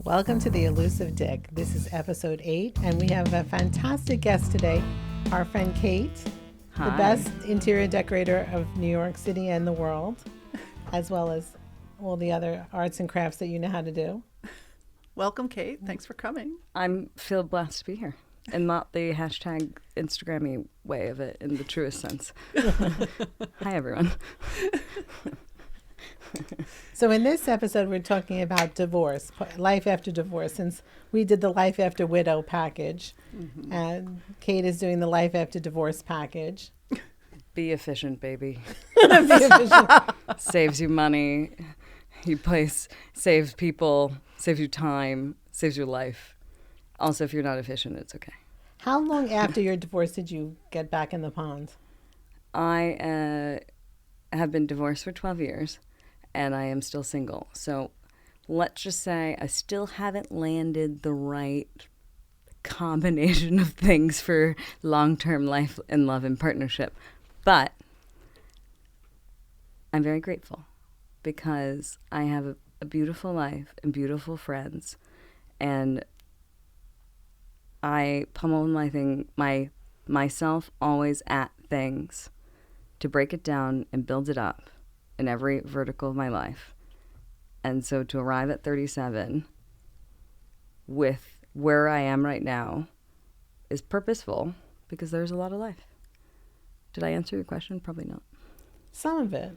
Welcome to the Elusive Dick. This is episode 8, and we have a fantastic guest today, our friend Cate, Hi. the best interior decorator of New York City and the world, as well as all the other arts and crafts that you know how to do. Welcome, Cate. Thanks for coming. I'm feel blessed to be here, and not the hashtag Instagrammy way of it in the truest sense. Hi, everyone. So in this episode, we're talking about divorce, life after divorce, since we did the life after widow package, and Cate is doing the life after divorce package. Be efficient, baby. Be efficient. Saves you money. Saves people, saves you time, saves your life. Also, if you're not efficient, it's okay. How long after your divorce did you get back in the pond? I have been divorced for 12 years. And I am still single. So let's just say I still haven't landed the right combination of things for long-term life and love and partnership. But I'm very grateful because I have a beautiful life and beautiful friends. And I pummel myself always at things to break it down and build it up in every vertical of my life. And so to arrive at 37 with where I am right now is purposeful because there's a lot of life. Did I answer your question? Probably not. Some of it.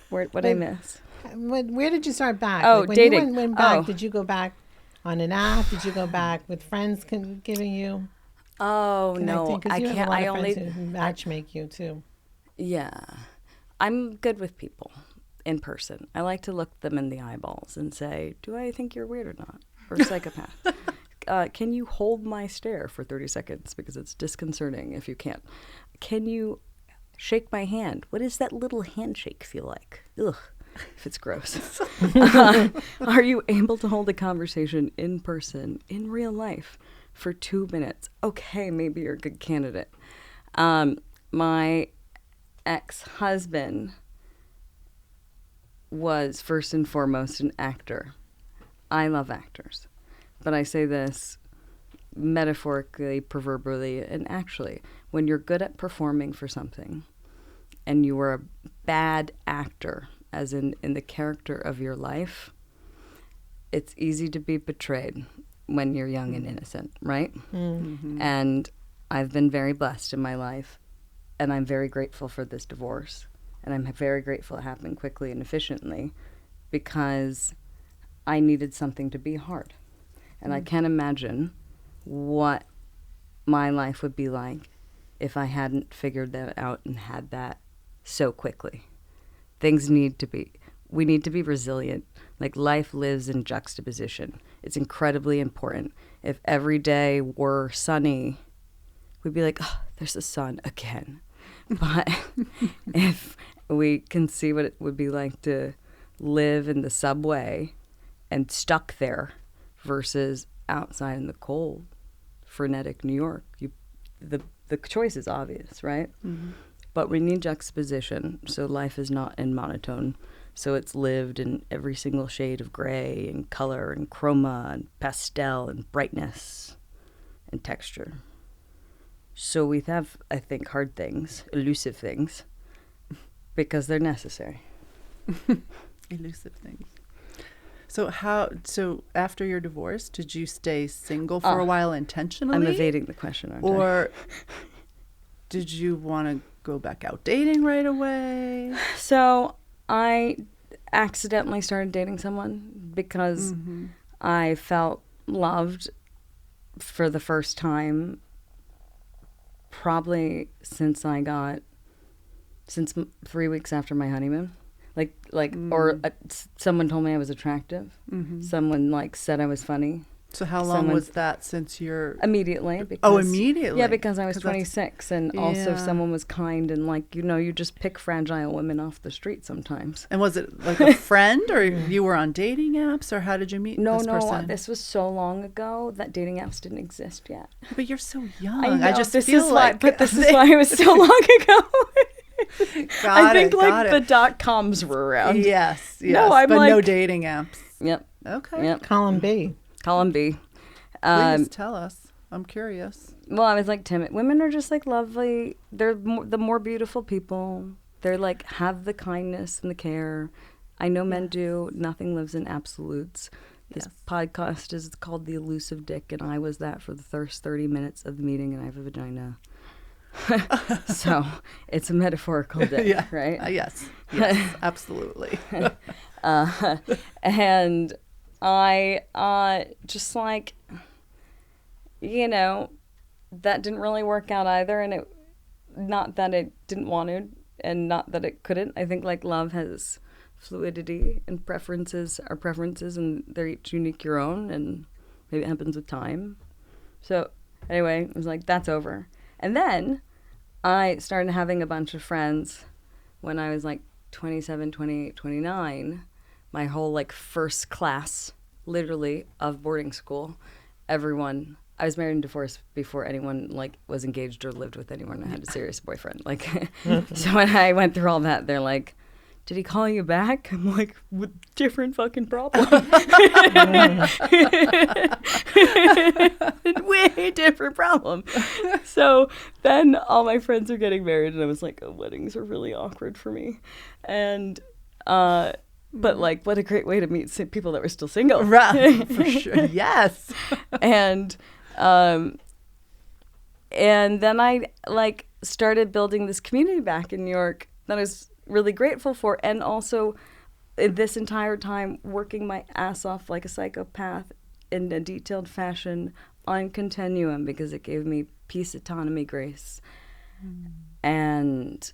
What did I miss? Where did you start back? Oh, when dating. You went back, did you go back on an app? Did you go back with friends giving you? Oh, no. I can't. I only only matchmake you too. Yeah. I'm good with people in person. I like to look them in the eyeballs and say, do I think you're weird or not? Or a psychopath? Can you hold my stare for 30 seconds? Because it's disconcerting if you can't. Can you shake my hand? What does that little handshake feel like? Ugh, if it's gross. Are you able to hold a conversation in person, in real life, for 2 minutes? Okay, maybe you're a good candidate. My ex-husband was first and foremost an actor. I love actors, but I say this metaphorically, proverbially, and actually, when you're good at performing for something and you are a bad actor, as in the character of your life, it's easy to be betrayed when you're young and innocent, right? Mm-hmm. And I've been very blessed in my life. And I'm very grateful for this divorce. And I'm very grateful it happened quickly and efficiently because I needed something to be hard. And I can't imagine what my life would be like if I hadn't figured that out and had that so quickly. We need to be resilient. Like life lives in juxtaposition. It's incredibly important. If every day were sunny, we'd be like, oh, there's the sun again. But if we can see what it would be like to live in the subway and stuck there versus outside in the cold, frenetic New York, the choice is obvious, right? Mm-hmm. But we need juxtaposition, so life is not in monotone. So it's lived in every single shade of gray and color and chroma and pastel and brightness and texture. So we have, I think, hard things, elusive things, because they're necessary. Elusive things. So after your divorce, did you stay single for a while intentionally? I'm evading the question, aren't I? Or did you want to go back out dating right away? So I accidentally started dating someone because I felt loved for the first time probably since 3 weeks after my honeymoon. Someone told me I was attractive. Mm-hmm. Someone said I was funny. So how long was that since you're... Immediately. Immediately? Yeah, because I was 26 and also someone was kind and you just pick fragile women off the street sometimes. And was it like a friend or you were on dating apps or how did you meet this person? No, this was so long ago that dating apps didn't exist yet. But you're so young. I know, this is why it was so long ago. I think the .coms were around. Yes. No, but no dating apps. Yep. Okay. Yep. Column B. Call him B. Please tell us. I'm curious. Well, I was like timid. Women are just like lovely. They're the more beautiful people. They're like have the kindness and the care. I know men do. Nothing lives in absolutes. This podcast is called The Elusive Dick, and I was that for the first 30 minutes of the meeting, and I have a vagina. So it's a metaphorical dick, right? Yes, absolutely. And I just like, that didn't really work out either, and not that it didn't want to, and not that it couldn't. I think like love has fluidity, and preferences are preferences, and they're each unique your own, and maybe it happens with time. So anyway, it was like, that's over. And then I started having a bunch of friends when I was like 27, 28, 29. My whole like first class, literally, of boarding school. Everyone, I was married and divorced before anyone like was engaged or lived with anyone. I had a serious boyfriend. Like, so when I went through all that, they're like, did he call you back? I'm like, with different fucking problem. Way different problem. So then all my friends are getting married, and I was like, oh, weddings are really awkward for me. And, but like, what a great way to meet people that were still single. Right, for sure. Yes. And then I like started building this community back in New York that I was really grateful for, and also this entire time working my ass off like a psychopath in a detailed fashion on Continuum, because it gave me peace, autonomy, grace, and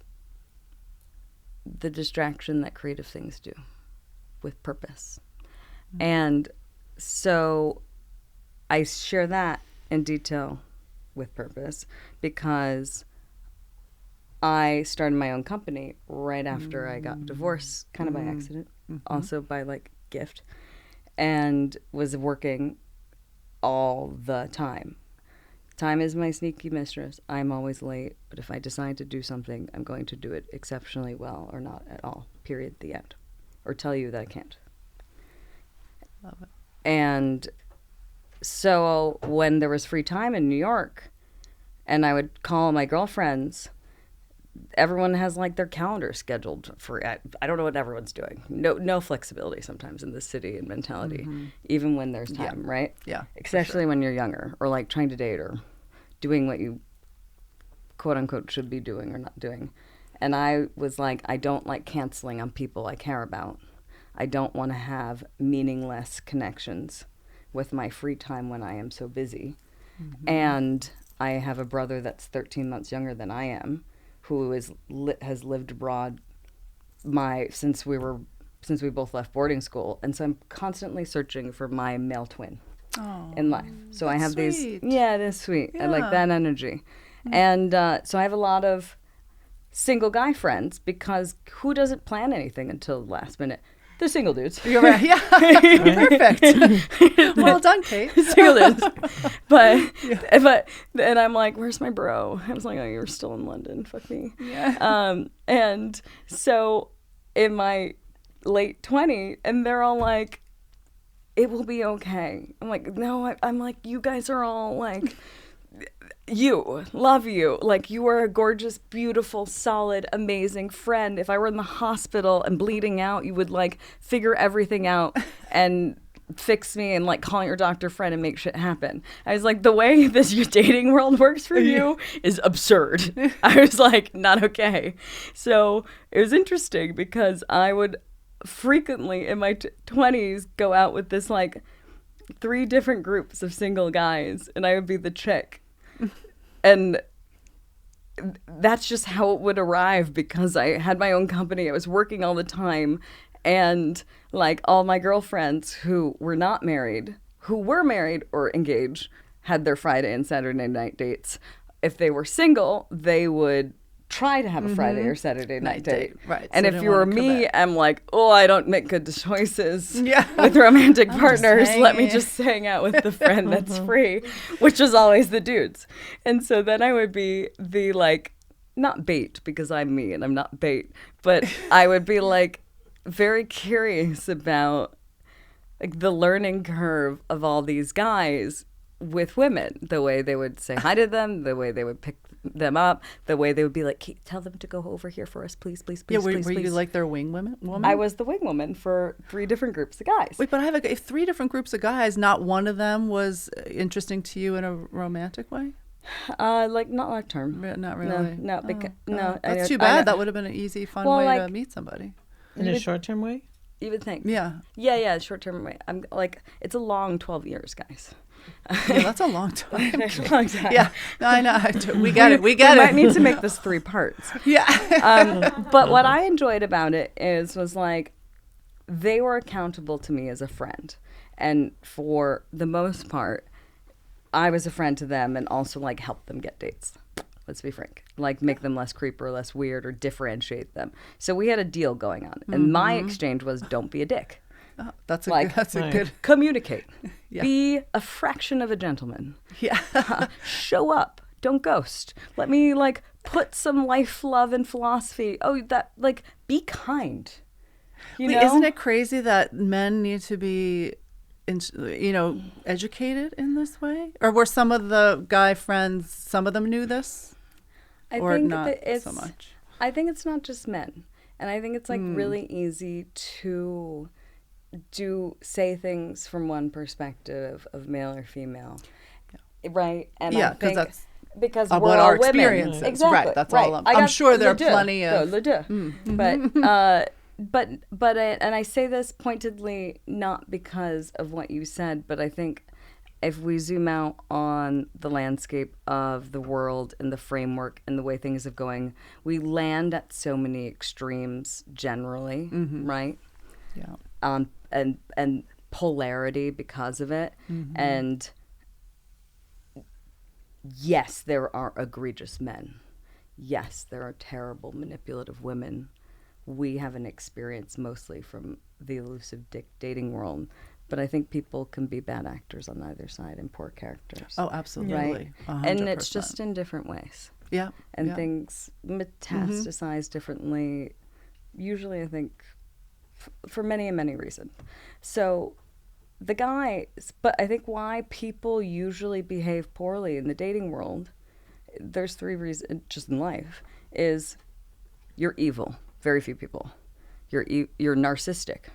the distraction that creative things do with purpose. And so I share that in detail with purpose because I started my own company right after I got divorced, kind of by accident, also by like gift, and was working all the time. Time is my sneaky mistress. I'm always late, but if I decide to do something, I'm going to do it exceptionally well or not at all, period, the end. Or tell you that I can't. Love it. And so when there was free time in New York, and I would call my girlfriends, everyone has like their calendar scheduled for, I don't know what everyone's doing. No flexibility sometimes in this city and mentality, even when there's time, right? Yeah. Especially when you're younger or like trying to date or doing what you quote unquote should be doing or not doing. And I was like, I don't like canceling on people I care about. I don't want to have meaningless connections with my free time when I am so busy. And I have a brother that's 13 months younger than I am, who has lived abroad since we both left boarding school, and so I'm constantly searching for my male twin in life. So I have sweet. it is sweet. I like Yeah. that energy, and so I have a lot of single guy friends because who doesn't plan anything until the last minute? They're single dudes. You're right. Yeah. Perfect. Well done, Kate. Single dudes. But and I'm like, where's my bro? I was like, oh, you're still in London. Fuck me. Yeah. And so in my late 20s, and they're all like, it will be okay. I'm like, no, I'm like, you guys are all like, love you. Like, you are a gorgeous, beautiful, solid, amazing friend. If I were in the hospital and bleeding out, you would like figure everything out and fix me and like call your doctor friend and make shit happen. I was like, the way this your dating world works for you is absurd. I was like, not okay. So it was interesting because I would frequently in my 20s go out with this like 3 different groups of single guys, and I would be the chick. And that's just how it would arrive because I had my own company. I was working all the time. And like all my girlfriends who were not married, who were married or engaged, had their Friday and Saturday night dates. If they were single, they would try to have a Friday or Saturday night date. Right. And So if they you were wanna me, commit. I'm like, oh, I don't make good choices Yeah. with romantic I'm just partners. Let me hanging. just hang out with the friend that's free, which was always the dudes. And so then I would be the like, not bait because I'm me and I'm not bait, but I would be like very curious about like the learning curve of all these guys with women, the way they would say hi to them, the way they would pick them up, the way they would be like, "Kate, tell them to go over here for us, please, please, please, Yeah, were please, you please." like their wing woman? I was the wing woman for 3 different groups of guys. Wait, but I have if 3 different groups of guys, not one of them was interesting to you in a romantic way? Like not long term. Not really. No, because no. That's too bad. That would have been an easy, fun way to meet somebody. In a short-term way? You would think. Yeah. Yeah, short term way. I'm like, it's a long 12 years, guys. Yeah, that's a long time. It's a long time. Yeah, no, I know. We get it. We get We it. might need to make this 3 parts. Yeah. But what I enjoyed about it was like, they were accountable to me as a friend. And for the most part, I was a friend to them and also like helped them get dates. Let's be frank. Like make them less creep or less weird or differentiate them. So we had a deal going on. And my exchange was, don't be a dick. Oh, that's a Like, good. Communicate. Yeah. Be a fraction of a gentleman. Yeah. Show up. Don't ghost. Let me like put some life, love, and philosophy. Oh, that like be kind. You know? Isn't it crazy that men need to be, educated in this way? Or were some of the guy friends, some of them knew this, or think not that it's, so much? I think it's not just men, and I think it's like really easy to say things from one perspective of male or female, right? And Yeah, I think that's because what we're our all women. experience is. Exactly. Right, that's all I'm sure there are plenty of... But and I say this pointedly not because of what you said, but I think if we zoom out on the landscape of the world and the framework and the way things are going, we land at so many extremes generally, right? Yeah. And polarity because of it. And yes, there are egregious men. Yes, there are terrible, manipulative women. We have an experience mostly from the elusive dating world, but I think people can be bad actors on either side and poor characters. Oh, absolutely. Right? 100%. And it's just in different ways. Yeah. And yeah. things metastasize differently, usually I think for many and many reasons. So the guys, but I think why people usually behave poorly in the dating world, there's 3 reasons just in life, is you're evil. Very few people. You're narcissistic.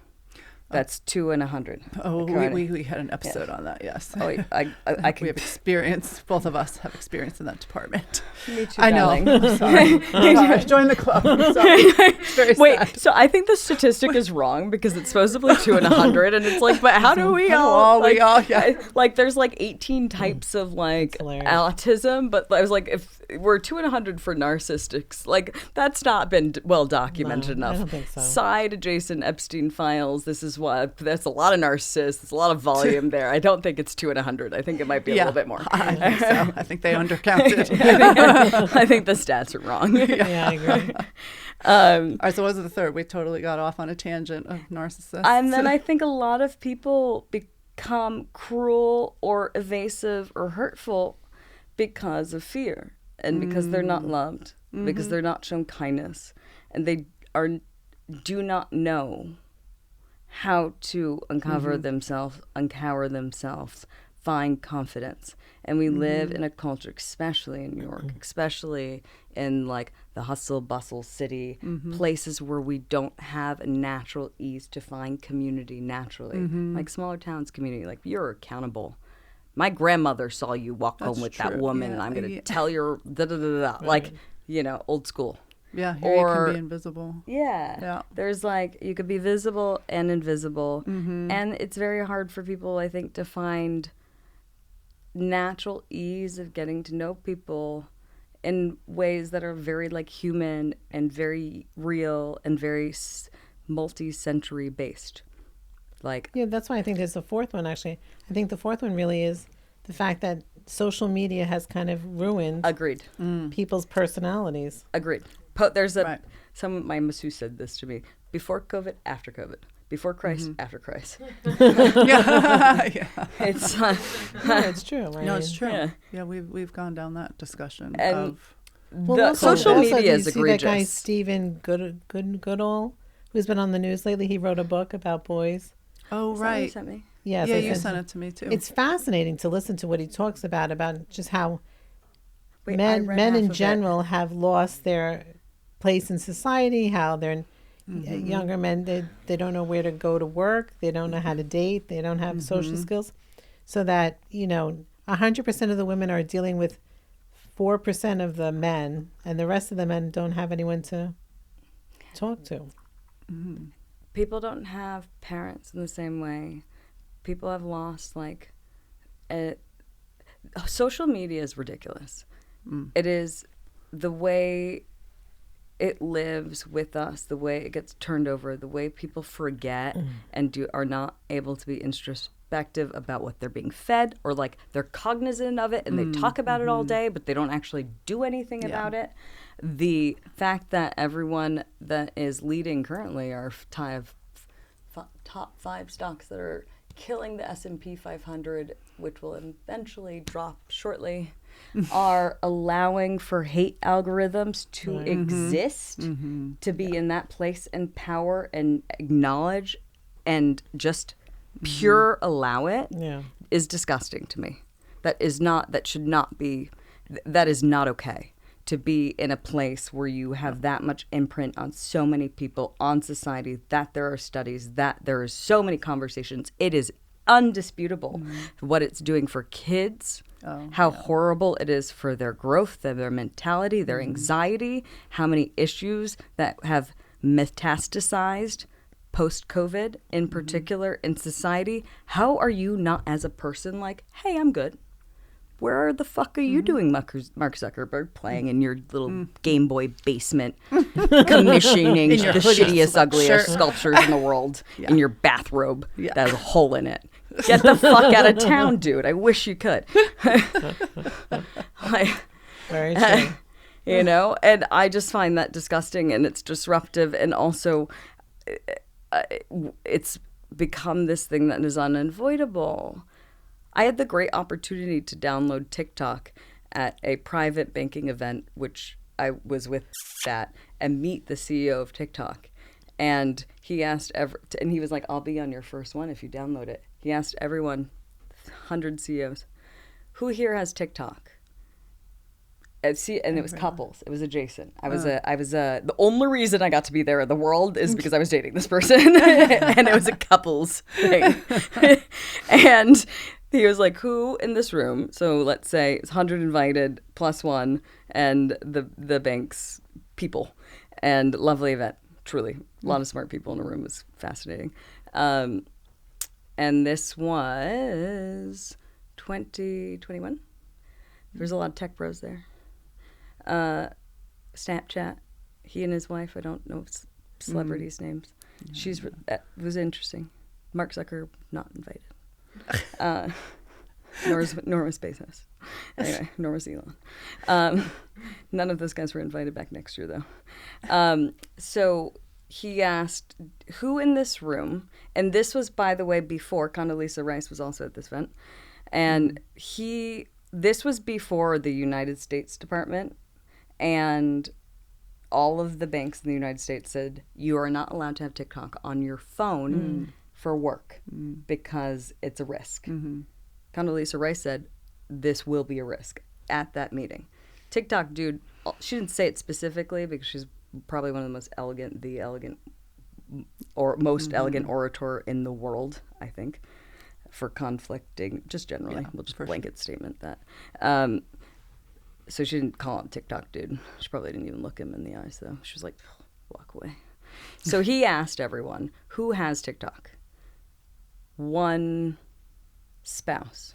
That's 2 in 100. Oh, we had an episode on that. Yes. Oh, I can. We have experience. Both of us have experience in that department. Me too. I know. Darling. I'm sorry. Join the club. I'm sorry. It's very Wait, sad. so I think the statistic is wrong because it's supposedly 2 in 100, and it's like, but how do we all? Like, there's like 18 types of like autism, but I was like, if we're 2 in 100 for narcissists, like that's not been well documented enough. I don't think so. Side adjacent Epstein files. This is what that's a lot of narcissists. It's a lot of volume there. I don't think it's 2 in 100. I think it might be a little bit more. I think so. I think they undercounted. I think the stats are wrong. Yeah, I agree. All right, so what was the third? We totally got off on a tangent of narcissists. And then I think a lot of people become cruel or evasive or hurtful because of fear and because they're not loved, because they're not shown kindness, and they do not know how to uncover themselves, uncower themselves, find confidence. And we live in a culture, especially in New York, especially in like the hustle bustle city, places where we don't have a natural ease to find community naturally, like smaller towns community, like you're accountable. My grandmother saw you walk home with that woman, and I'm going to tell your like, old school. Yeah, here you can be invisible. Yeah. There's like, you could be visible and invisible. And it's very hard for people, I think, to find natural ease of getting to know people in ways that are very like human and very real and very multi-century based. Like, yeah, that's why I think there's a 4th one, actually. I think the 4th one really is the fact that social media has kind of ruined agreed. people's personalities. Agreed. There's my masseuse said this to me: before COVID, after COVID, before Christ, after Christ. Yeah. It's It's true. Right? No, it's true. Yeah. We've gone down that discussion And of the social media is do you see that guy egregious. Stephen Goodall, who's been on the news lately? He wrote a book about boys Oh, Is that what you right. sent me? Yes, Yeah, I you sent sent it to me too. It's fascinating to listen to what he talks about just how Wait, I men read men half in of it. general have lost their place in society, how they're Mm-hmm. younger men, they don't know where to go to work, they don't know how to date, they don't have social skills, so that 100% of the women are dealing with 4% of the men, and the rest of the men don't have anyone to talk to. Mm-hmm. People don't have parents in the same way. People have lost, like, social media is ridiculous. It is the way it lives with us, the way it gets turned over, the way people forget and are not able to be introspective about what they're being fed, or like they're cognizant of it and they talk about it all day, but they don't actually do anything about it. The fact that everyone that is leading currently are top 5 stocks that are killing the S&P 500, which will eventually drop shortly, are allowing for hate algorithms to exist, to be in that place and power and acknowledge and just pure allow it, is disgusting to me. That is not okay. To be in a place where you have that much imprint on so many people, on society, that there are studies, that there are so many conversations. It is undisputable what it's doing for kids, how horrible it is for their growth, their mentality, their anxiety, how many issues that have metastasized post-COVID in particular in society. How are you not, as a person, like, hey, I'm good? Where the fuck are you doing, Mark Zuckerberg, playing in your little Game Boy basement, commissioning the shittiest, ugliest sculptures in the world in your bathrobe that has a hole in it? Get the fuck out of town, dude. I wish you could. Very true. And I just find that disgusting, and it's disruptive, and also it's become this thing that is unavoidable. I had the great opportunity to download TikTok at a private banking event, which I was with that, and meet the CEO of TikTok. And he asked and he was like, I'll be on your first one if you download it. He asked everyone, 100 CEOs, who here has TikTok? And it was couples. It was adjacent. The only reason I got to be there in the world is because I was dating this person, and it was a couples thing. And he was like, who in this room? So let's say it's 100 invited plus one, and the bank's people, and lovely event. Truly, a lot of smart people in the room. It was fascinating. And this was 2021. There's a lot of tech bros there. Snapchat. He and his wife. I don't know celebrities' names. It was interesting. Mark Zuckerberg not invited. Nor was Bezos. Anyway, nor was Elon. None of those guys were invited back next year, though. So he asked, who in this room, and this was, by the way, before Condoleezza Rice was also at this event, and this was before the United States Department, and all of the banks in the United States said, you are not allowed to have TikTok on your phone for work because it's a risk. Condoleezza Rice said, this will be a risk at that meeting. TikTok, dude, she didn't say it specifically because she's probably one of the most elegant orator in the world, I think, for conflicting, just generally. We'll just blanket statement that. So she didn't call him TikTok, dude. She probably didn't even look him in the eyes, though. She was like, walk away. So he asked everyone, who has TikTok? One spouse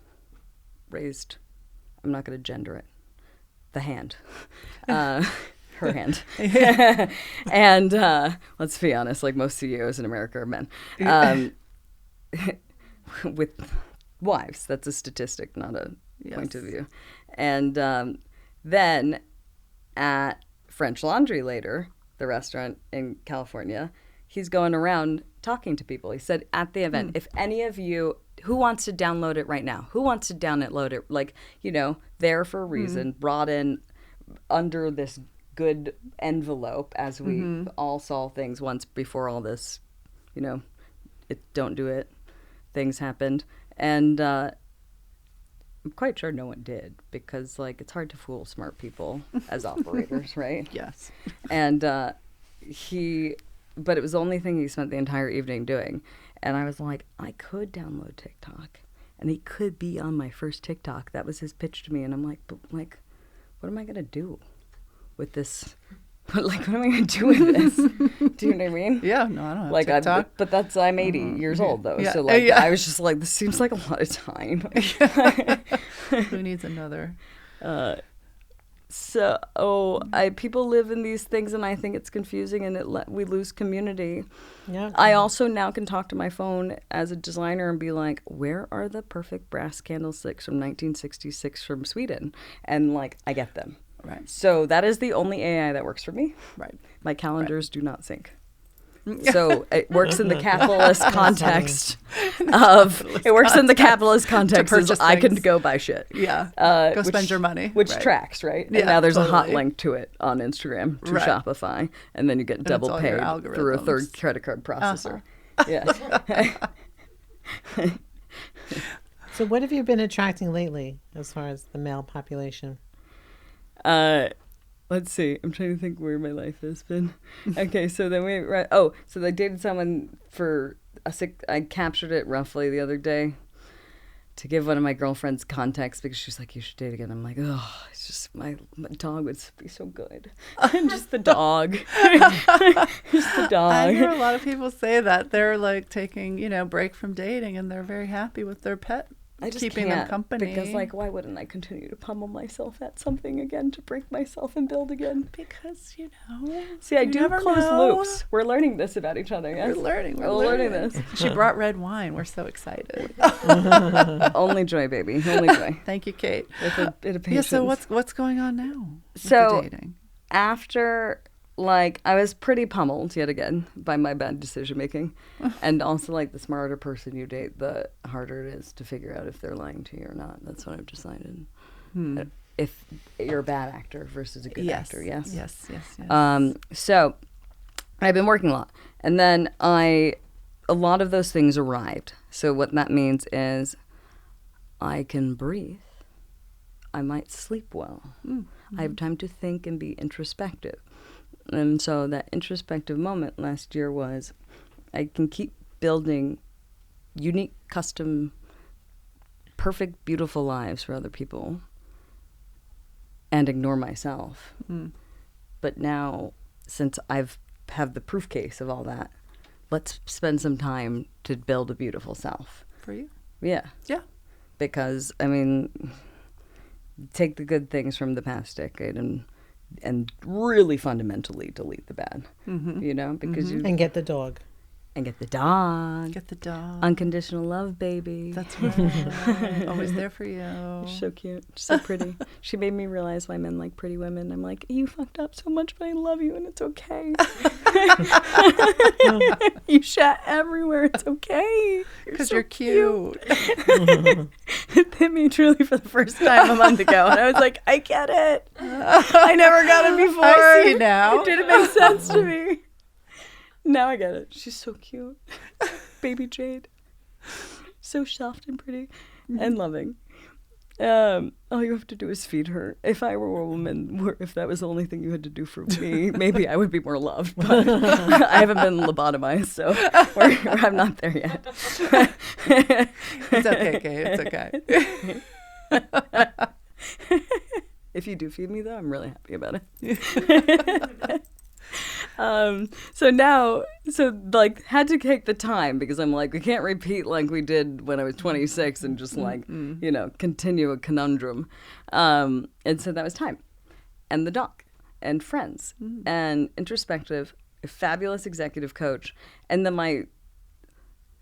raised, I'm not going to gender it, the hand. Her hand. And let's be honest, like most CEOs in America are men. With wives. That's a statistic, not a point of view. And then at French Laundry later, the restaurant in California, he's going around talking to people. He said at the event, if any of you, who wants to download it right now? Who wants to download it? Like, there for a reason, brought in under this good envelope, as we all saw things once before all this, don't do it. things happened. And I'm quite sure no one did, because like it's hard to fool smart people as operators, right? Yes. And but it was the only thing he spent the entire evening doing. And I was like, I could download TikTok and he could be on my first TikTok. That was his pitch to me. And I'm like, but like, what am I going to do with this? Like, what am I going to do with this? Do you know what I mean? Yeah, no, I don't have Like, TikTok. but I'm 80 years old though. Yeah. So like, Yeah. I was just like, this seems like a lot of time. Who needs another? People live in these things, and I think it's confusing, and we lose community. Yeah. I also now can talk to my phone as a designer and be like, where are the perfect brass candlesticks from 1966 from Sweden? And like, I get them. Right. So that is the only AI that works for me. Right. My calendars do not sync. So it works in the capitalist context in the capitalist context is purchase I can things. go buy shit. Yeah. Go which- spend your money. Which Right. tracks, right? Yeah, And now there's a hot totally. link to it on Instagram to Right. Shopify, and then you get double all your paid through a third algorithms. credit card processor. Yeah. So what have you been attracting lately as far as the male population? Let's see. I'm trying to think where my life has been. Okay, so then so I dated someone for I captured it roughly the other day to give one of my girlfriends context, because she's like, you should date again. I'm like, oh, it's just my dog would be so good. Just the dog. Just the dog. I hear a lot of people say that they're like taking, break from dating, and they're very happy with their pet. I just keeping can't, them company. because like, why wouldn't I continue to pummel myself at something again to break myself and build again? Because See, I you do never close know. loops. We're learning this about each other. Yes? We're learning. We're learning this. She brought red wine. We're so excited. Only joy, baby. Only joy. Thank you, Cate. With a bit of Yeah. patience. So what's going on now? With So- the dating? After, like, I was pretty pummeled yet again by my bad decision making, and also like the smarter person you date, the harder it is to figure out if they're lying to you or not. That's what I've decided. If you're a bad actor versus a good actor, yes. Yes. So I've been working a lot, and then a lot of those things arrived. So what that means is I can breathe. I might sleep well. I have time to think and be introspective. And so that introspective moment last year was I can keep building unique, custom, perfect, beautiful lives for other people and ignore myself. But now, since I've have the proof case of all that, let's spend some time to build a beautiful self. For you? Yeah. Yeah. Because, I mean, take the good things from the past decade and really fundamentally delete the bad, because you And get the dog. and get the dog. Get the dog. Unconditional love, baby. That's right. Always there for you. She's so cute. She's so pretty. She made me realize why men like pretty women. I'm like, you fucked up so much, but I love you, and it's okay. You shat everywhere. It's okay. Because so you're cute. It hit me truly for the first time a month ago, and I was like, I get it. I never got it before. I see now. It didn't make sense to me. Now I get it. She's so cute. Baby Jade. So soft and pretty and loving. All you have to do is feed her. If I were a woman, if that was the only thing you had to do for me, maybe I would be more loved. But I haven't been lobotomized, so I'm not there yet. It's okay, Kate. It's okay. If you do feed me, though, I'm really happy about it. Had to take the time, because I'm like, we can't repeat like we did when I was 26 and just continue a conundrum. And so that was time, and the dog, and friends, and introspective, a fabulous executive coach, and then my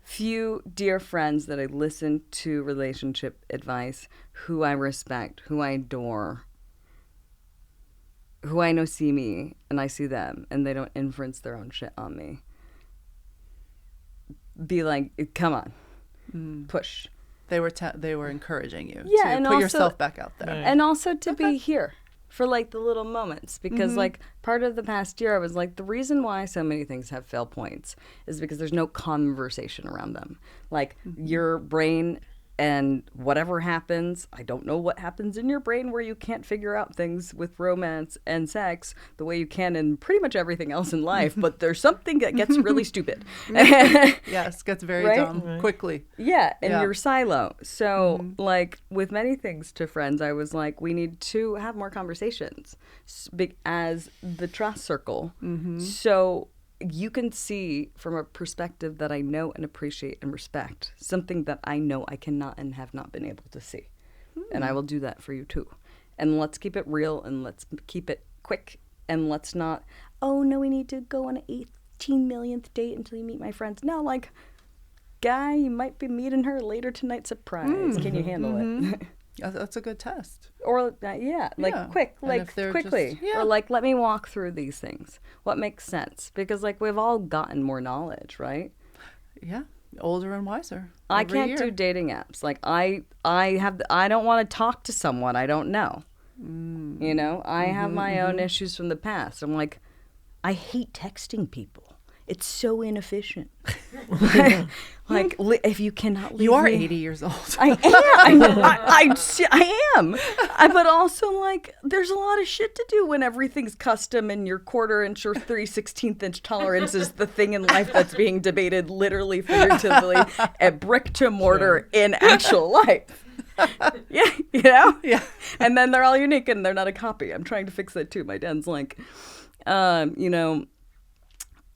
few dear friends that I listen to relationship advice, who I respect, who I adore, who I know see me and I see them, and they don't inference their own shit on me. Be like, come on, push. They were encouraging you Yeah, to and put also- yourself back out there. Right. And also to be here for like the little moments, because like part of the past year I was like, the reason why so many things have fail points is because there's no conversation around them. Like your brain and whatever happens, I don't know what happens in your brain where you can't figure out things with romance and sex the way you can in pretty much everything else in life, but there's something that gets really stupid. Yes, gets very Right? dumb quickly. Yeah, in Yeah. your silo. So, like, with many things to friends, I was like, we need to have more conversations as the trust circle. So you can see from a perspective that I know and appreciate and respect, something that I know I cannot and have not been able to see. And I will do that for you too. And let's keep it real and let's keep it quick, and let's not, oh no, we need to go on an 18 millionth date until you meet my friends. No, like, guy, you might be meeting her later tonight, surprise. Can you handle it? That's a good test. Or quick, And like if they're quickly, just- yeah. or like let me walk through these things. What makes sense? Because like we've all gotten more knowledge, right? Yeah, older and wiser. I every can't year. do dating apps. Like I don't want to talk to someone I don't know. You know, I have my own issues from the past. I'm like, I hate texting people. It's so inefficient. Like, if you cannot leave You are me- 80 years old. I am. I am. But also, like, there's a lot of shit to do when everything's custom and your 1/4 inch or 3/16 inch tolerance is the thing in life that's being debated literally, figuratively, at brick to mortar in actual life. Yeah, you know? Yeah. And then they're all unique and they're not a copy. I'm trying to fix that too. My dad's like, you know,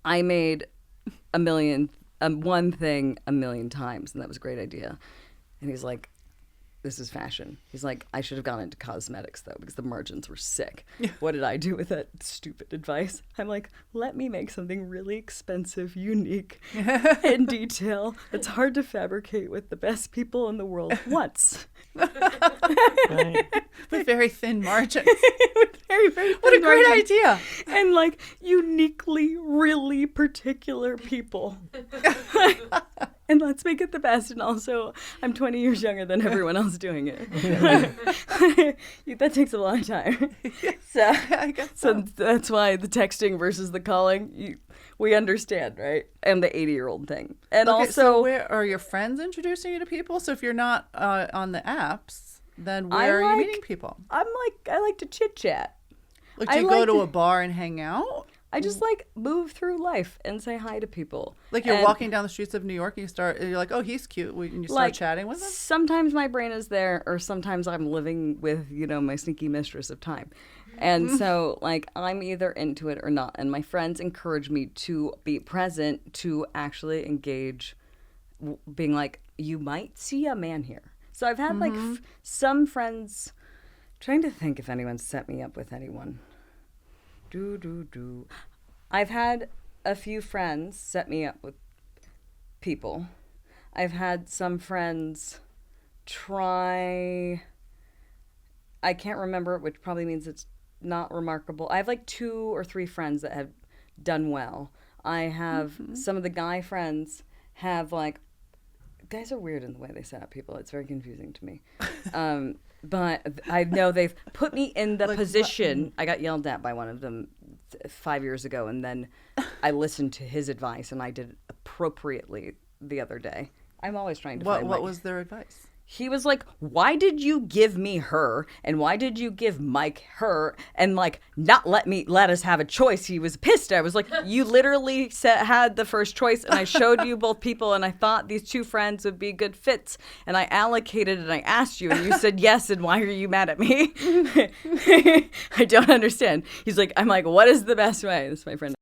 I made one thing a million times, and that was a great idea. And he's like, this is fashion. He's like, I should have gone into cosmetics, though, because the margins were sick. What did I do with that stupid advice? I'm like, let me make something really expensive, unique, in detail. It's hard to fabricate with the best people in the world once. Right. With very thin margins. With very, very What a thin great margins. idea. And like uniquely, really particular people. And let's make it the best. And also, I'm 20 years younger than everyone else doing it. That takes a long time. So, I guess so. that's why the texting versus the calling, we understand, right? And the 80-year-old thing. And Okay, also, so where are your friends introducing you to people? So if you're not on the apps, then where are you meeting people? I like to chit chat. Like, I do you go like to to- a bar and hang out? I just like move through life and say hi to people. Like you're And- walking down the streets of New York and you're like, oh, he's cute. And you start chatting with him? Sometimes my brain is there, or sometimes I'm living with, my sneaky mistress of time. And so, like, I'm either into it or not. And my friends encourage me to be present, to actually engage, being like, you might see a man here. So I've had, like, some friends, trying to think if anyone's set me up with anyone. I've had a few friends set me up with people. I've had some friends try. I can't remember it, which probably means it's not remarkable. I have like 2 or 3 friends that have done well. I have some of the guy friends have like. Guys are weird in the way they set up people. It's very confusing to me. But I know they've put me in the position. I got yelled at by one of them 5 years ago, and then I listened to his advice, and I did appropriately the other day. I'm always trying to find What was their advice? He was like, why did you give me her? And why did you give Mike her? And like, not let us have a choice. He was pissed. I was like, you literally had the first choice, and I showed you both people, and I thought these 2 friends would be good fits. And I allocated and I asked you, and you said yes. And why are you mad at me? I don't understand. I'm like, what is the best way? This is my friend.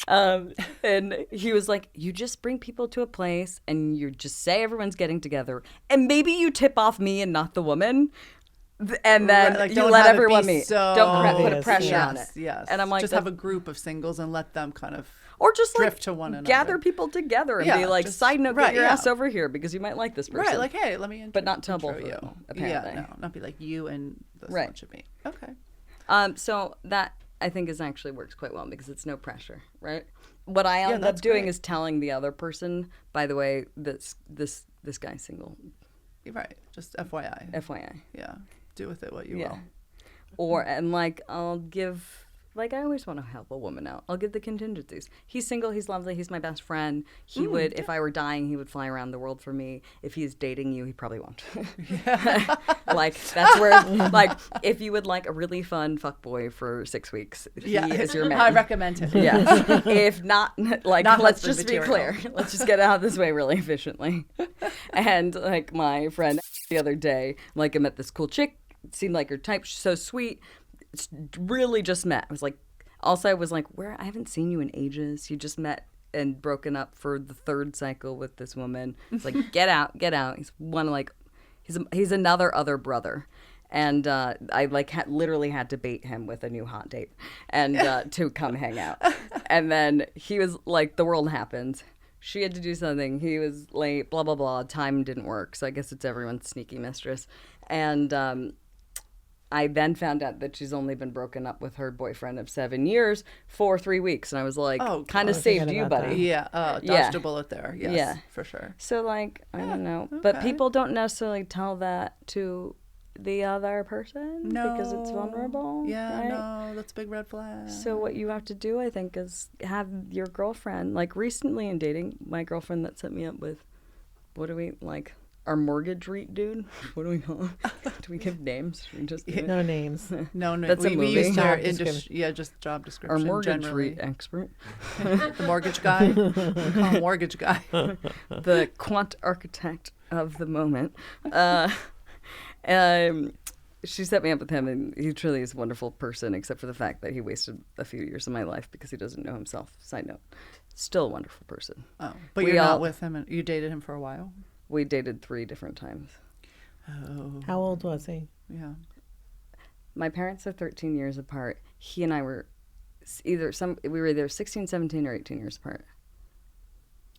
And he was like, you just bring people to a place and you just say everyone's getting together, and maybe you tip off me and not the woman, and then Right, like, you don't let have it be everyone meet. so Don't put a obvious, pressure yeah. on it. Yes. And I'm like, just have a group of singles and let them kind of or just like drift to one another. gather people together and Yeah, be like, just- side note, right, get your yeah. ass over here because you might like this person. right, like, hey, let me But not tell intro both of you. them, apparently. Yeah, no, not be like you and this Right. one should be. Okay. So that I think actually works quite well because it's no pressure, right? What I end up that's doing great. is telling the other person, by the way, this guy's single, You're right. Just FYI. FYI. Yeah. Do with it what you Yeah. will. and like I'll give, like I always want to help a woman out. I'll give the contingencies. He's single, he's lovely, he's my best friend. He would, if I were dying, he would fly around the world for me. If he's dating you, he probably won't. Like that's where, like if you would like a really fun fuckboy for 6 weeks, he is your man. I recommend him. Yeah. If not, like, Not let's husband just be material. clear. Let's just get out of this way really efficiently. And like my friend the other day, like I met this cool chick, seemed like her type, she's so sweet. It's really just met. I was like, also I was like, where, I haven't seen you in ages. You just met and broken up for the 3rd cycle with this woman. It's like, get out. He's one of like, he's another other brother. And I like literally had to bait him with a new hot date and to come hang out. And then he was like, the world happens. She had to do something. He was late, blah, blah, blah. Time didn't work. So I guess it's everyone's sneaky mistress. And I then found out that she's only been broken up with her boyfriend of 7 years for 3 weeks. And I was like, kind of saved you, about buddy. that. Yeah, dodged a bullet there. Yes, Yeah. for sure. So like, I don't know. But people don't necessarily tell that to the other person because it's vulnerable. Yeah, right? no, that's a big red flag. So what you have to do, I think, is have your girlfriend, like recently in dating, my girlfriend that set me up with, what do we, like, our mortgage REIT dude? What do we call him? Do we give names? Should we just do it? No names. No, That's a we movie. used our Job description. just job description. Our mortgage generally. REIT expert. The mortgage guy. We call him mortgage guy. The quant architect of the moment. She set me up with him, and he truly is a wonderful person, except for the fact that he wasted a few years of my life because he doesn't know himself. Side note. Still a wonderful person. Oh, but We you're all- not with him. You dated him for a while. We dated 3 different times. Oh, How old was he? yeah. My parents are 13 years apart. He and I were we were either 16, 17, or 18 years apart.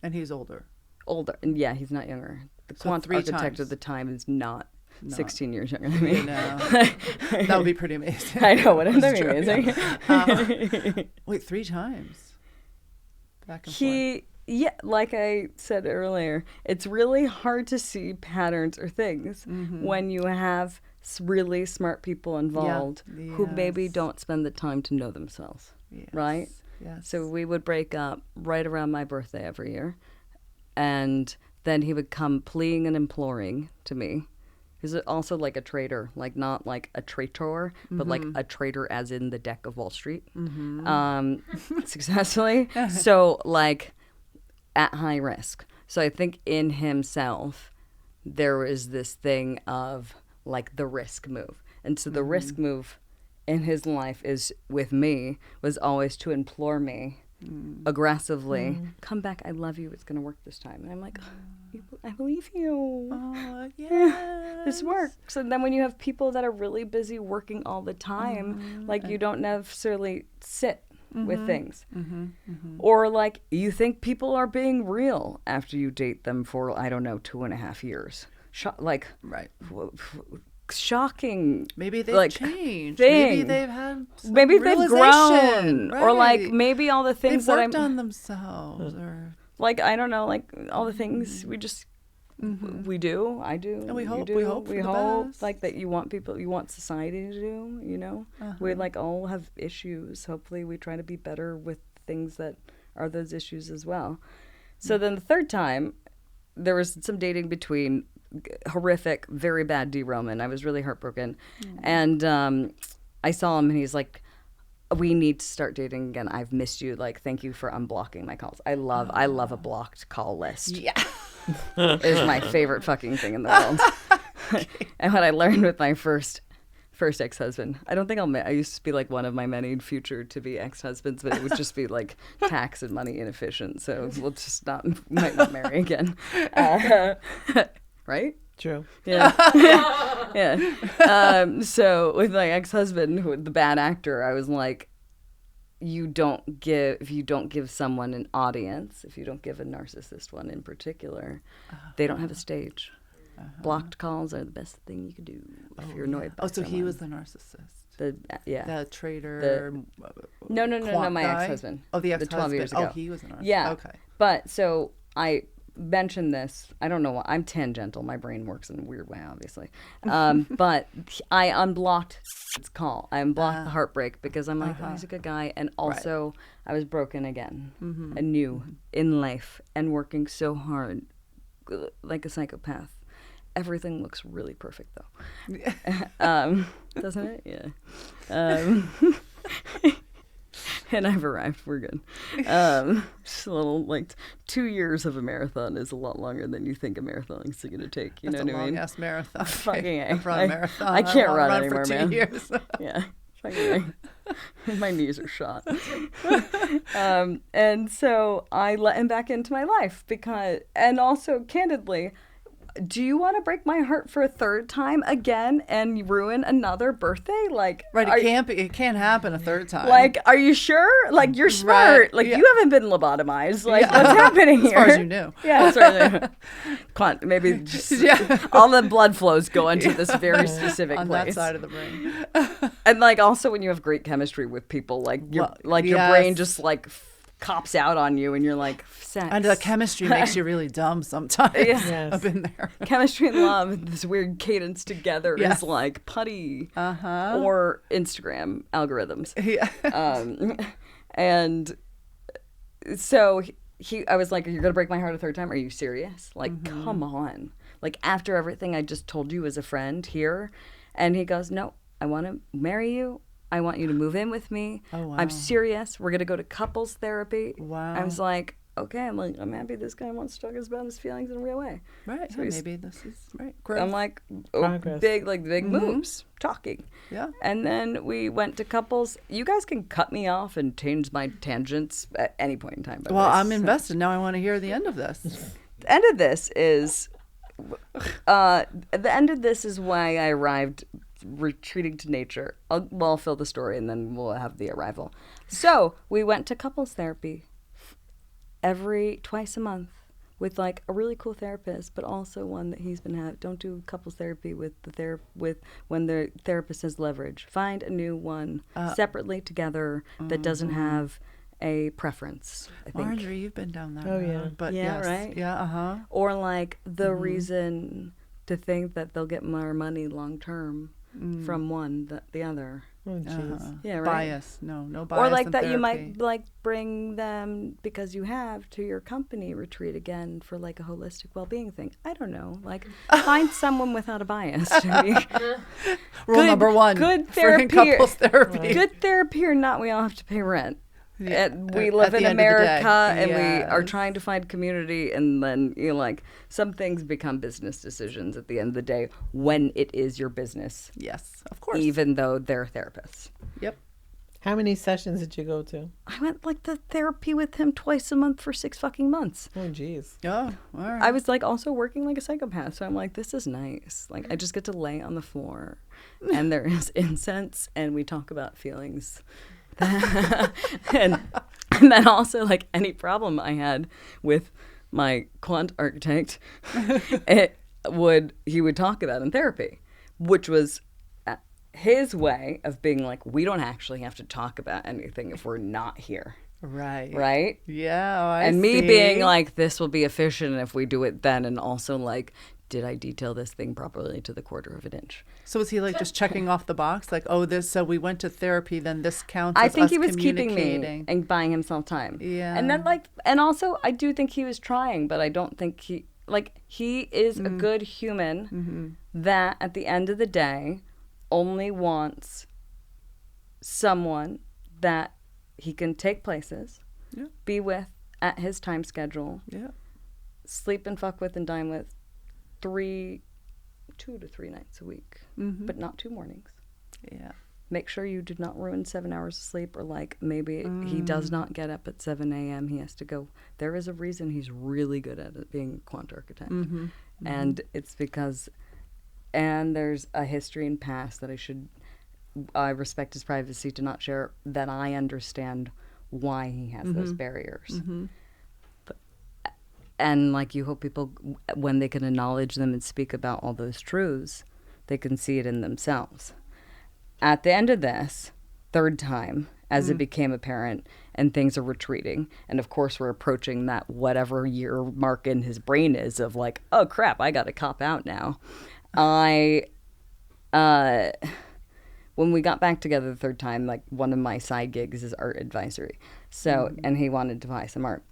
And he's older. Older. And yeah, he's not younger. The So quant 3 architect times. of the time is not No. 16 years younger than me. You know, that would be pretty amazing. I know, wouldn't that That's be true, amazing? Wait, 3 times. Back and forth. Yeah, like I said earlier, it's really hard to see patterns or things when you have really smart people involved who maybe Yes. don't spend the time to know themselves, Yes. right? Yes. So we would break up right around my birthday every year, and then he would come pleading and imploring to me. He's also like a traitor, like not like a traitor, but like a traitor as in the deck of Wall Street, successfully. So like at high risk. So I think in himself, there was this thing of like the risk move. And so the risk move in his life is with me was always to implore me aggressively, come back, I love you, it's going to work this time. And I'm like, I believe you. Oh, yeah. This works. And then when you have people that are really busy working all the time, like you don't necessarily sit with things. Or like you think people are being real after you date them for, I don't know, 2.5 years. Like, Right. shocking. Maybe they've like, changed. thing. Maybe they've had some Maybe they've realization. grown. Or like Right. maybe all the things They've that worked I'm on themselves. Or like, I don't know, like all the things we just we do, I do, And we you hope- do, we hope for the best. like that you want people, you want society to do, you know? We like all have issues. Hopefully we try to be better with things that are those issues as well. So then the third time, there was some dating between horrific, very bad derailment. I was really heartbroken. And I saw him and he's like, we need to start dating again. I've missed you. Like, thank you for unblocking my calls. I love a blocked call list. yeah. It is my favorite fucking thing in the world. And what I learned with my first ex-husband, I don't think I used to be like one of my many future to be ex-husbands, but it would just be like tax and money inefficient. So we'll just might not marry again. Right? True. Yeah. Yeah. So with my ex-husband, the bad actor, I was like, if you don't give someone an audience, if you don't give a narcissist one in particular, they don't have a stage. Blocked calls are the best thing you could do if you're annoyed by Oh, so he someone. was the narcissist. The traitor. No, my quant guy? ex-husband. Oh, the The ex-husband. 12 years ago. Oh, he was the narcissist. Yeah. Okay. But so I mention this. I don't know why. I'm tangential. My brain works in a weird way, obviously. But I unblocked its call. I unblocked the heartbreak because I'm like, oh, he's a good guy. And also, I was broken again, anew in life and working so hard like a psychopath. Everything looks really perfect, though. Doesn't it? Yeah. And I've arrived. We're good. Just a little, like, 2 years of a marathon is a lot longer than you think a marathon is going to take. You That's know what I mean? That's a long-ass marathon. Fucking A. I've run a marathon. I can't run for anymore, 2 man. years. Yeah. Fucking A. My knees are shot. And so I let him back into my life because, and also, candidly, do you want to break my heart for a third time again and ruin another birthday? Like, Right, it can't happen a third time. like, are you sure? Like, you're smart. Right, Like, yeah. you haven't been lobotomized. Like, what's happening here? As far as you knew. Yeah, that's right. Maybe just all the blood flows go into this very specific On place. that side of the brain. And like, also when you have great chemistry with people, like your Yes. brain just like cops out on you, and you're like, sex. And the chemistry makes you really dumb sometimes. Yes. I've been there. Chemistry and love, and this weird cadence together Yes. is like putty Uh-huh. or Instagram algorithms. Yeah. And so I was like, you're going to break my heart a third time? Are you serious? Like, come on. Like, after everything I just told you as a friend here. And he goes, no, I want to marry you. I want you to move in with me. Oh, wow. I'm serious. We're going to go to couples therapy. Wow. I was like, okay. I'm happy this guy wants to talk about his feelings in a real way. Right. So Yeah, maybe this is right. Growth. I'm like, Progress. big moves, talking. Yeah. And then we went to couples. You guys can cut me off and change my tangents at any point in time. by the Well, way. I'm invested. Now I want to hear the end of this. The end of this is, why I arrived retreating to nature. I'll fill the story and then we'll have the arrival. So we went to couples therapy twice a month with like a really cool therapist, but also one that he's been having. Don't do couples therapy with when the therapist has leverage. Find a new one separately together that doesn't have a preference, I think. Marjorie, you've been down that Oh, road. yeah. But Yeah, yes. right? Yeah, uh-huh. Or like the reason to think that they'll get more money long term from the other. Oh, jeez. Yeah, right. Bias. No bias Or like in that you therapy. might like bring them because you have to your company retreat again for like a holistic well-being thing. I don't know. Like find someone without a bias. Rule number one. Good for therapy. couples therapy. Good therapy or not, we all have to pay rent. Yeah, We at live the in end of the day. America and we are Yes. trying to find community, and then like some things become business decisions at the end of the day when it is your business, Yes, of course. even though they're therapists. Yep. How many sessions did you go to? I went like to therapy with him twice a month for 6 fucking months. Oh, jeez. Oh, all right. I was like also working like a psychopath, so I'm like, this is nice. Like I just get to lay on the floor, and there is incense, and we talk about feelings, and then also like any problem I had with my quant architect, he would talk about in therapy, which was his way of being like, we don't actually have to talk about anything if we're not here. Right. Right? Yeah. Oh, I And me see. being like, this will be efficient if we do it then. And also like, did I detail this thing properly to the 1/4 of an inch? So was he like just checking off the box? Like, oh, so we went to therapy, then this counts I as think us he was keeping me communicating. and buying himself time. Yeah. And then and also I do think he was trying, but I don't think he is a good human that at the end of the day only wants someone that he can take places, Yeah. be with at his time schedule, Yeah. sleep and fuck with and dine with 2 to 3 nights a week, but not 2 mornings. Yeah. Make sure you did not ruin 7 hours of sleep, or like maybe he does not get up at 7 a.m. He has to go. There is a reason he's really good at it, being a quant architect. And it's because, and there's a history and past that I respect his privacy to not share, that I understand why he has those barriers. And like you hope people, when they can acknowledge them and speak about all those truths, they can see it in themselves. At the end of this, 3rd time, as it became apparent and things are retreating. And of course, we're approaching that whatever year mark in his brain is of like, oh crap, I got to cop out now. When we got back together the third time, like one of my side gigs is art advisory. So, and he wanted to buy some art,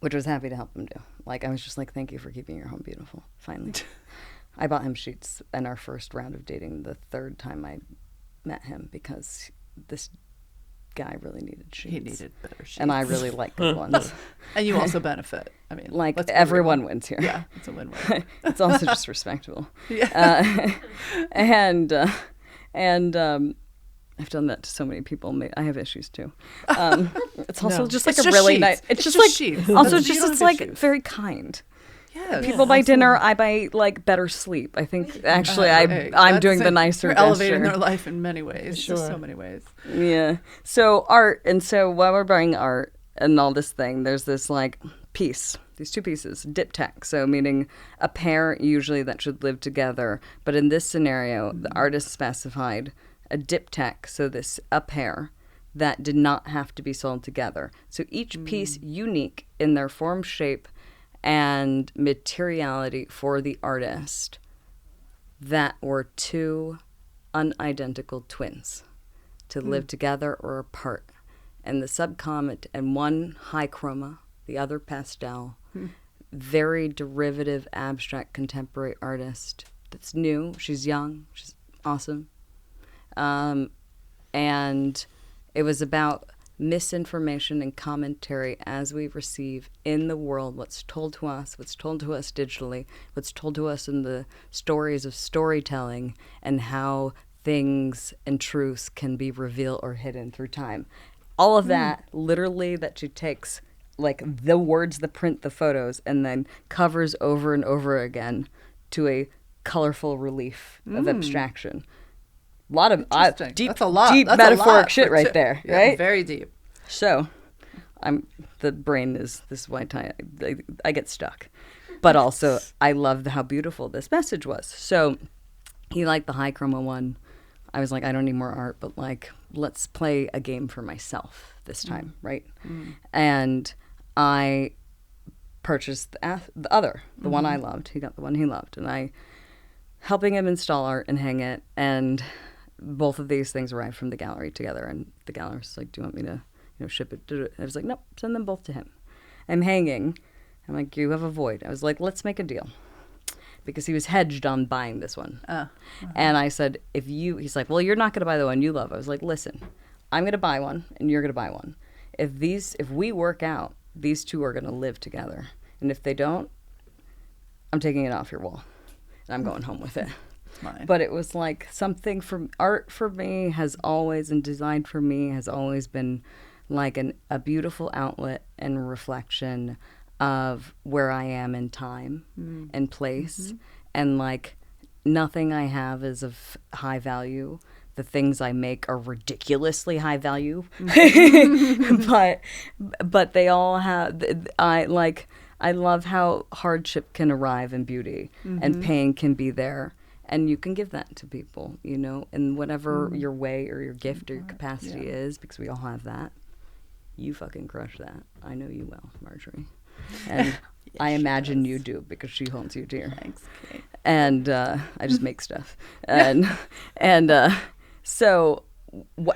which I was happy to help him do. Like, I was just like, thank you for keeping your home beautiful, finally. I bought him sheets in our first round of dating the third time I met him because this guy really needed sheets. He needed better sheets. And I really like good ones. And you also benefit. I mean, like, everyone wins here. Yeah, it's a win-win. It's also just respectable. Yeah. And I've done that to so many people. I have issues too. It's also just like It's a just really sheets. nice. It's just just like sheets. also You just don't it's have like issues. very kind. Yeah. People buy dinner. I buy like better sleep. I think actually I'm doing the nicer You're gesture. elevating their life in many ways. Sure. Just so many ways. Yeah. So art, and so while we're buying art and all this thing, there's this like piece, these two pieces, diptych. So meaning a pair usually that should live together, but in this scenario, the artist specified a diptych, so this a pair that did not have to be sold together. So each piece unique in their form, shape, and materiality for the artist that were two unidentical twins to live together or apart. And the subcomet, and one high chroma, the other pastel, very derivative, abstract, contemporary artist that's new. She's young. She's awesome. And it was about misinformation and commentary as we receive in the world what's told to us digitally, what's told to us in the stories of storytelling, and how things and truths can be revealed or hidden through time. All of that, literally, that she takes, like the words that print the photos, and then covers over and over again to a colorful relief of abstraction. A lot of deep, That's a lot. deep That's metaphoric a shit lot right there, yeah, right? Very deep. So, the brain is this white tie. I get stuck, but also I love how beautiful this message was. So, he liked the high chroma one. I was like, I don't need more art, but like, let's play a game for myself this time, right? And I purchased the other, the one I loved. He got the one he loved, and I helping him install art and hang it, and both of these things arrived from the gallery together, and the gallery was like, do you want me to ship it? I was like, nope, send them both to him. I'm hanging. I'm like, you have a void. I was like, let's make a deal. Because he was hedged on buying this one. And I said, he's like, well, you're not going to buy the one you love. I was like, listen, I'm going to buy one and you're going to buy one. If we work out, these two are going to live together. And if they don't, I'm taking it off your wall and I'm going home with it. Mine. But it was like something from art for me has always, and design for me has always been like a beautiful outlet and reflection of where I am in time and place. And like nothing I have is of high value. The things I make are ridiculously high value. but they all have, I love how hardship can arrive in beauty and pain can be there. And you can give that to people, in whatever your way or your gift or your capacity is, because we all have that. You fucking crush that. I know you will, Marjorie. And Yes, I imagine she you does. do, because she holds you dear. Thanks, Kate. And I just make stuff. So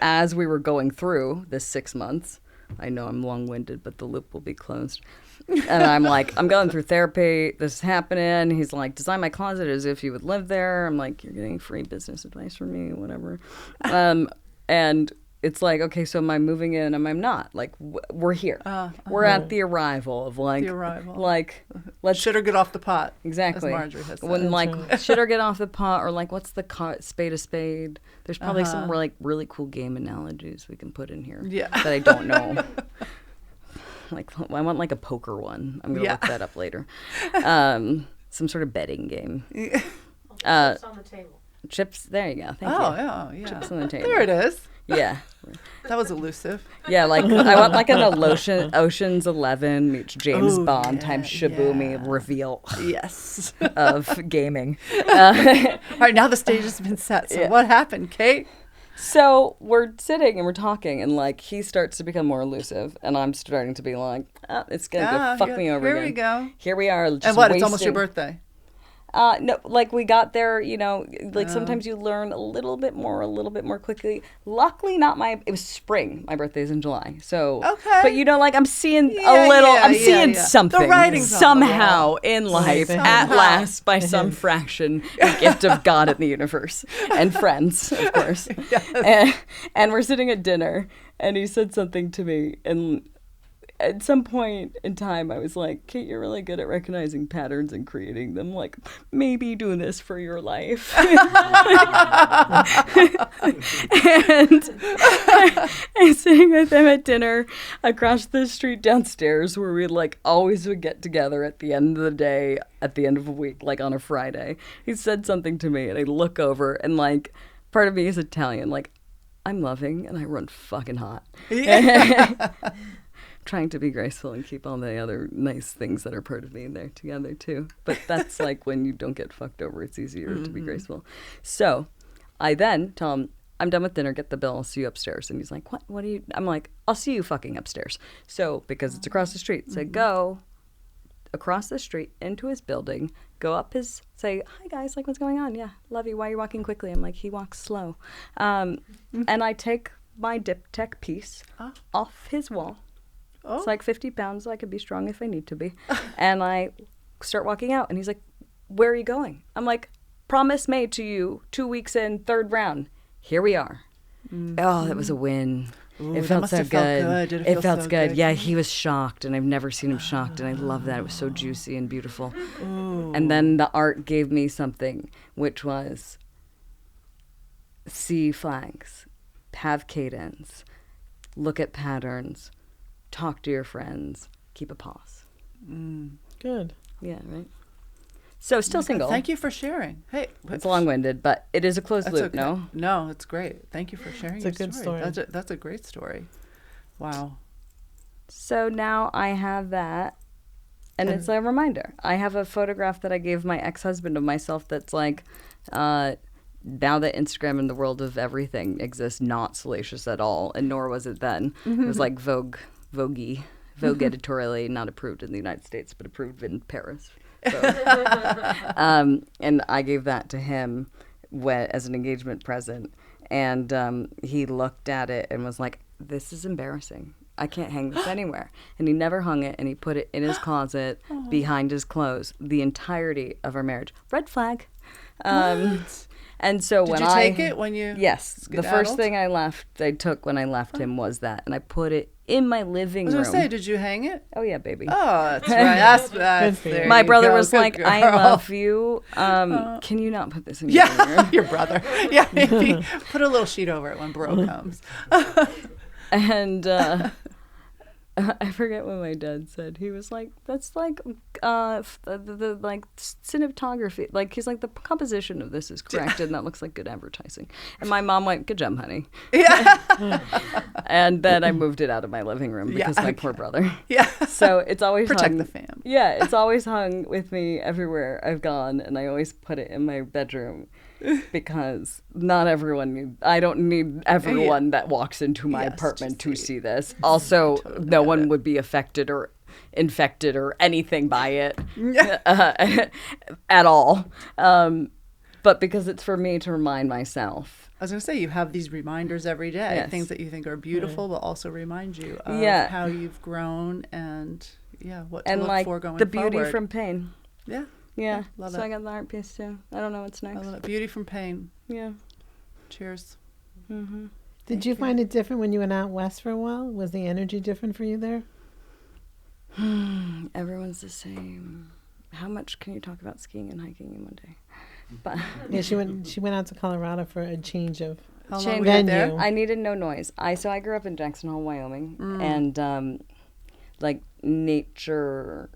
as we were going through this 6 months, I know I'm long-winded, but the loop will be closed. And I'm like, I'm going through therapy. This is happening. He's like, design my closet as if you would live there. I'm like, you're getting free business advice from me, whatever. And it's like, okay, so am I moving in? Am I not? Like, we're here. We're at the arrival of like, The arrival. like, let's Shit or get off the pot. exactly. As Marjorie has said. When like right. shit or get off the pot, or like what's the spade a spade? There's probably some like really cool game analogies we can put in here. Yeah. That I don't know. Like I want like a poker one. I'm gonna Yeah. look that up later. Some sort of betting game. Chips on the table. Chips. There you go. Thank you. Yeah. Chips on the table. There it is. Yeah. That was elusive. Yeah, like I want like an Ocean's 11 meets James Oh, Bond yeah, times Shibumi yeah. reveal Yes. of gaming. All right, now the stage has been set. So Yeah. what happened, Kate? So we're sitting and we're talking, and like he starts to become more elusive, and I'm starting to be like, it's gonna go fuck me over Here again. we go. Here we are. Just And what? It's almost wasting- your birthday. No, like we got there, like sometimes you learn a little bit more quickly. Luckily, it was spring. My birthday's in July. So, Okay. But like I'm seeing Yeah, seeing yeah. something The writing's on the somehow wall. in life Right. at Somehow. last by some fraction, the gift of God in the universe and friends, of course. And we're sitting at dinner and he said something to me and at some point in time, I was like, Cate, you're really good at recognizing patterns and creating them. Like, maybe do this for your life. And I'm sitting with him at dinner across the street downstairs where we like always would get together at the end of the day, at the end of a week, like on a Friday. He said something to me and I look over and like part of me is Italian. Like, I'm loving and I run fucking hot. Yeah. Trying to be graceful and keep all the other nice things that are part of me there together too. But that's like when you don't get fucked over, it's easier to be graceful. So I then tell him, I'm done with dinner, get the bill, I'll see you upstairs. And he's like, what are you? I'm like, I'll see you fucking upstairs. So because it's across the street, so I go across the street into his building, go up say, hi guys, like what's going on? Yeah, love you, why are you walking quickly? I'm like, he walks slow. And I take my diptych piece off his wall. Oh. It's like 50 pounds. I could be strong if I need to be. And I start walking out. And he's like, where are you going? I'm like, promise made to you 2 weeks in, third round. Here we are. Oh, that was a win. Ooh, It that felt must so have felt good. good. Did it feel felt so good. good? Yeah, he was shocked. And I've never seen him shocked. And I love that. It was so juicy and beautiful. And then the art gave me something, which was see flags, have cadence, look at patterns, talk to your friends, keep a pause. Good. Yeah, right? So still single. Thank you for sharing. Hey, It's long-winded, but it is a closed that's loop, okay. no? No, it's great. Thank you for sharing It's your a good story. That's a great story. Wow. So now I have that, and it's a reminder. I have a photograph that I gave my ex-husband of myself that's like, now that Instagram and the world of everything exists, not salacious at all, and nor was it then. It was like Vogue editorially, not approved in the United States, but approved in Paris. So, and I gave that to him as an engagement present, and he looked at it and was like, this is embarrassing. I can't hang this anywhere. And he never hung it, and he put it in his closet behind his clothes the entirety of our marriage. Red flag. And so Did you take it when you Yes. The first skedaddled? thing I took when I left him was that. And I put it in my living I was room. going to say, did you hang it? Oh, yeah, baby. Oh, that's right. That's for you. there My you brother go. was Good like, I girl. love you. Can you not put this in your living Yeah, room? your brother. Yeah, maybe put a little sheet over it when bro comes. And I forget what my dad said. He was like, "That's like the like cinematography. Like he's like the composition of this is correct, and that looks like good advertising." And my mom went, "Good job, honey." Yeah. And then I moved it out of my living room because my poor brother. Yeah. So it's always Protect hung, the fam. Yeah, it's always hung with me everywhere I've gone, and I always put it in my bedroom. Because not everyone I don't need everyone that walks into my apartment to see this. Also, no one would be affected or infected or anything by it at all. But because it's for me to remind myself. I was going to say, you have these reminders every day, Yes. things that you think are beautiful, but also remind you of how you've grown and what to look for going the beauty forward. from pain. Yeah. Yeah. Love so it. I got the art piece too. I don't know what's I next. love it. Beauty from pain. Yeah. Cheers. Mm-hmm. Did you find it different when you went out west for a while? Was the energy different for you there? Everyone's the same. How much can you talk about skiing and hiking in one day? But Yeah, she went out to Colorado for a change of How long Change were you venue. there? I needed no noise. I grew up in Jackson Hole, Wyoming, and like nature.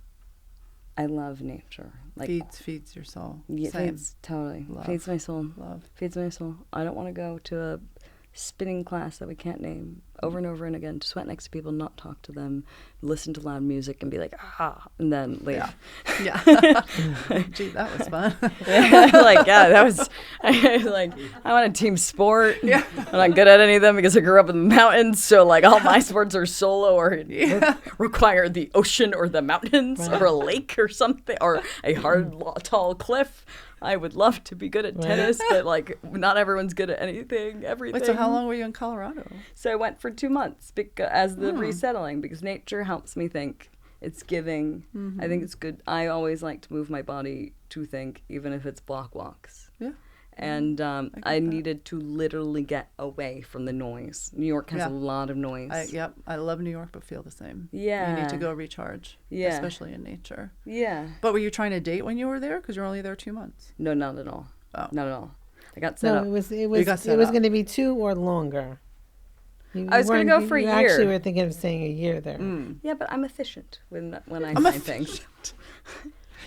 I love nature. Like Feeds your soul. yeah, Same. feeds totally Love. feeds my soul. Love. Feeds my soul. I don't want to go to a spinning class that we can't name over and over and again, to sweat next to people, not talk to them, listen to loud music and be like, ah, and then leave. Yeah. Gee, that was fun. Like, yeah, that was, like, I want a team sport. Yeah. I'm not good at any of them because I grew up in the mountains. So, like, all my sports are solo or require the ocean or the mountains or a lake or something or a hard, tall cliff. I would love to be good at tennis, but, like, not everyone's good at everything. Wait, so how long were you in Colorado? So I went for 2 months as the resettling, because nature helps me think. It's giving. I think it's good. I always like to move my body to think, even if it's block walks. Yeah. And I needed to literally get away from the noise. New York has a lot of noise. I love New York, but feel the same. Yeah. You need to go recharge, especially in nature. Yeah. But were you trying to date when you were there? Because you're only there 2 months. No, not at all. Oh. Not at all. I got set up. It was going to be 2 or longer. I was going to go for a year. You actually were thinking of staying a year there. Yeah, but I'm efficient when I find things.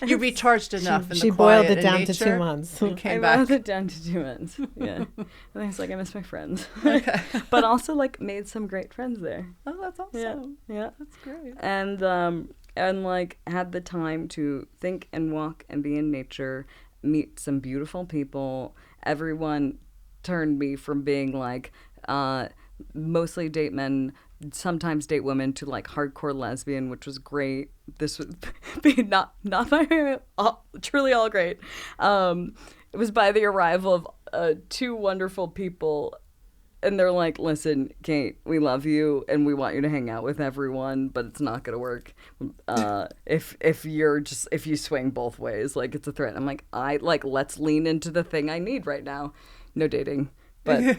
You recharged enough in the She quiet boiled it down nature, to 2 months. and came I back. boiled it down to 2 months. Yeah. And I was like, I miss my friends. Okay. But also, like, made some great friends there. Oh, that's awesome. Yeah. That's great. And like, had the time to think and walk and be in nature, meet some beautiful people. Everyone turned me from being like, mostly date men, sometimes date women, to like hardcore lesbian, which was great. This was not my truly all great. It was by the arrival of 2 wonderful people, and they're like, listen, Cate, we love you and we want you to hang out with everyone, but it's not gonna work if you swing both ways. Like, it's a threat. I'm like, let's lean into the thing I need right now. No dating. But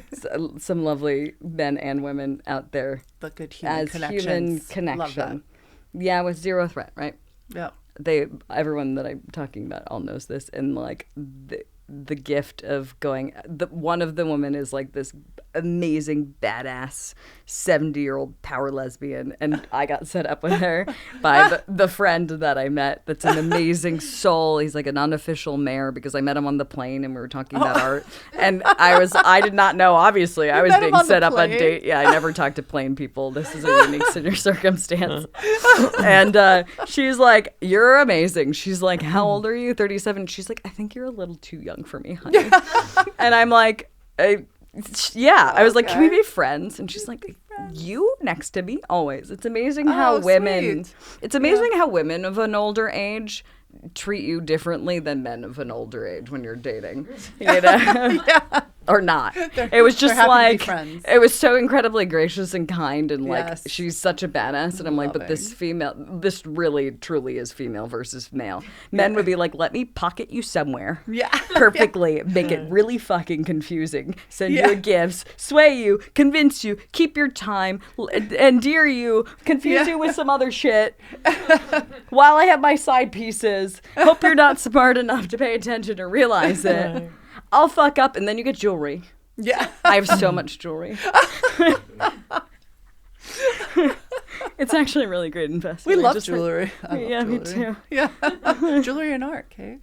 some lovely men and women out there. But good human connections. Human connection. Love that. Yeah, with zero threat, right? Yeah. Everyone that I'm talking about all knows this, and like the gift of going. One of the women is like this amazing badass 70-year-old power lesbian, and I got set up with her by the friend that I met. That's an amazing soul. He's like an unofficial mayor, because I met him on the plane and we were talking about art. And I did not know. Obviously, I was being set up on date. Yeah, I never talk to plane people. This is a unique circumstance. And she's like, "You're amazing." She's like, "How old are you?" 37. She's like, "I think you're a little too young for me, honey." And I'm like, I was like, "Can we be friends?" And she's like, "You next to me always." It's amazing how women. Sweet. It's amazing how women of an older age treat you differently than men of an older age when you're dating. You know? Or not. It was just like, it was so incredibly gracious and kind, and like, she's such a badass. And I'm like, but this really truly is female versus male. Men would be like, let me pocket you somewhere. Yeah. Perfectly. Make it really fucking confusing. Send you gifts, sway you, convince you, keep your time, endear you, confuse you with some other shit. While I have my side pieces, hope you're not smart enough to pay attention or realize it. I'll fuck up, and then you get jewelry. Yeah. I have so much jewelry. It's actually a really great investment. We love jewelry. Me too. Yeah. Jewelry and art, Kate.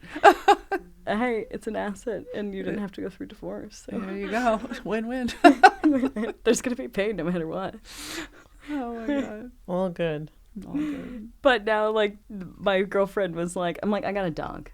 Hey, it's an asset, and you didn't have to go through divorce. So. There you go. Win-win. There's going to be pain no matter what. Oh, my God. All good. All good. But now, like, my girlfriend was like, I'm like, I got a dog.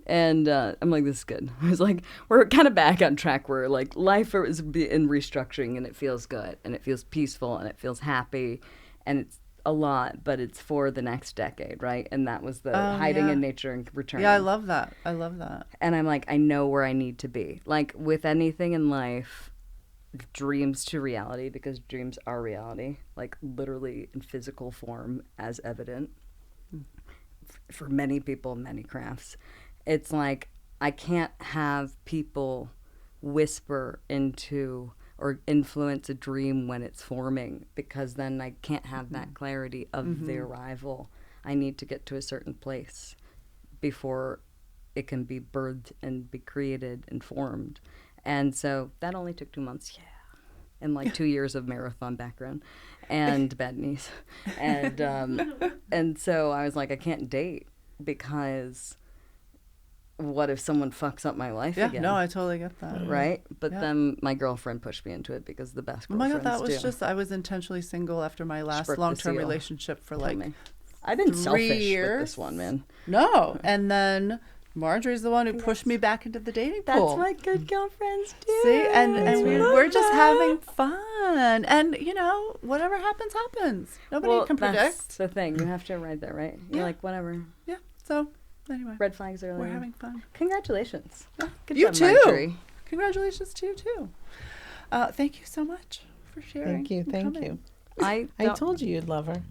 And I'm like, this is good. I was like, we're kind of back on track where, like, life is in restructuring, and it feels good, and it feels peaceful, and it feels happy, and it's a lot, but it's for the next decade, right? And that was the hiding in nature and returning. Yeah, I love that. And I'm like, I know where I need to be. Like, with anything in life, dreams to reality, because dreams are reality, like, literally in physical form, as evident for many people, many crafts. It's like, I can't have people whisper into or influence a dream when it's forming, because then I can't have that clarity of the arrival. I need to get to a certain place before it can be birthed and be created and formed. And so that only took 2 months. Yeah. And like 2 years of marathon background and bad knees. And, and so I was like, I can't date, because what if someone fucks up my life Yeah, again? no, I totally get that. Right? But Yeah. then my girlfriend pushed me into it because the best Oh my girlfriends God, that was do. just, I was intentionally single after my last broke the long-term seal. relationship for Tell like me. I've been 3 selfish with years. this one, man. No. And then Marjorie's the one who pushed me back into the dating That's pool. what good girlfriends do. See, and That's right. we're just having fun. And, you know, whatever happens, happens. Nobody can predict. That's the thing. You have to ride that, right? You're Yeah. like, whatever. Yeah. So, anyway, Red flags earlier. we're having fun. Congratulations. Yeah. Good You job, too. Marjorie. Congratulations to you, too. Thank you so much for sharing. Thank you. and Thank coming. you. I I don't- told you you'd love her.